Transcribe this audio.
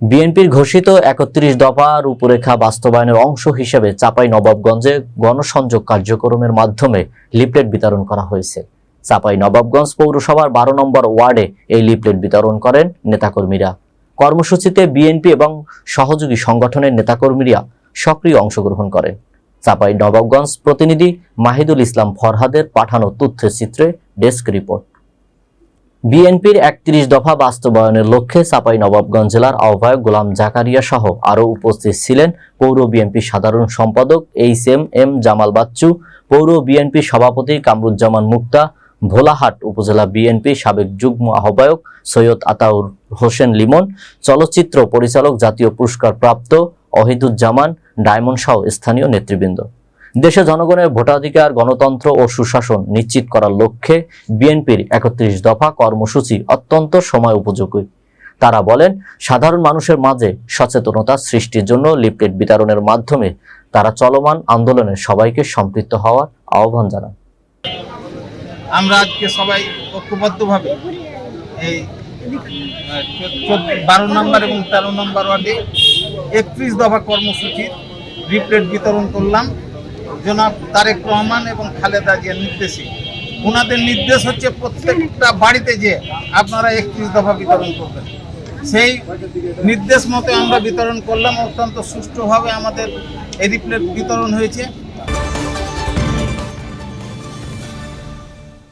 বিএনপির ঘোষিত ৩১ দফা রূপরেখা বাস্তবায়নের অংশ হিসেবে চাঁপাইনবাবগঞ্জে গণসংযোগ কার্যক্রমের মাধ্যমে লিফলেট বিতরণ করা হয়েছে। চাঁপাইনবাবগঞ্জ পৌরসভার ১২ নম্বর ওয়ার্ডে এই লিফলেট বিতরণ করেন নেতাকর্মীরা। কর্মসূচিতে বিএনপি এবং সহযোগী সংগঠনের নেতাকর্মীরা সক্রিয় অংশগ্রহণ করেন। চাঁপাইনবাবগঞ্জ প্রতিনিধি মাহিদুল ইসলাম ফরহাদের পাঠানো তথ্যচিত্রে ডেস্ক রিপোর্ট। বিএনপির ৩১ দফা বাস্তবায়নের লক্ষ্যে চাঁপাইনবাবগঞ্জ জেলার আহ্বায়ক গোলাম জাকারিয়া সহ আরও উপস্থিত ছিলেন পৌর বিএনপি সাধারণ সম্পাদক এইচ.এম. জামাল বাচ্চু, পৌর বিএনপি সভাপতি কামরুজ্জামান মুক্তা, ভোলাহাট উপজেলা বিএনপি সাবেক যুগ্ম আহ্বায়ক সৈয়দ আতাউর হোসেন লিমন, চলচ্চিত্র পরিচালক জাতীয় পুরস্কার প্রাপ্ত অহিদুজ্জামান ডায়মন্ড সহ স্থানীয় নেতৃবৃন্দ। দেশে জনগণের ভোটাধিকার, গণতন্ত্র ও সুশাসন নিশ্চিত করার লক্ষ্যে বিএনপির ৩১ দফা কর্মসূচি অত্যন্ত সময় উপযোগী। তারা বলেন, সাধারণ মানুষের মাঝে সচেতনতা সৃষ্টির জন্য লিফলেট বিতরণের মাধ্যমে তারা চলমান আন্দোলনে সবাইকে সম্পৃক্ত হওয়ার আহ্বান জানান। আমরা আজকে সবাই ঐক্যবদ্ধভাবে এই ১২ নম্বর এবং ১৩ নম্বর ওয়ার্ডে ৩১ দফা কর্মসূচির লিফলেট বিতরণ করলাম। জনাব তারেক রহমান এবং খালেদা জিয়ার নির্দেশে, ওনাদের নির্দেশ হচ্ছে প্রত্যেকটা বাড়িতে যে আপনারা ৩১ দফা বিতরণ করবেন। সেই নির্দেশ মতো আমরা বিতরণ করলাম। অত্যন্ত সুষ্ঠুভাবে আমাদের এই লিফলেট বিতরণ হয়েছে।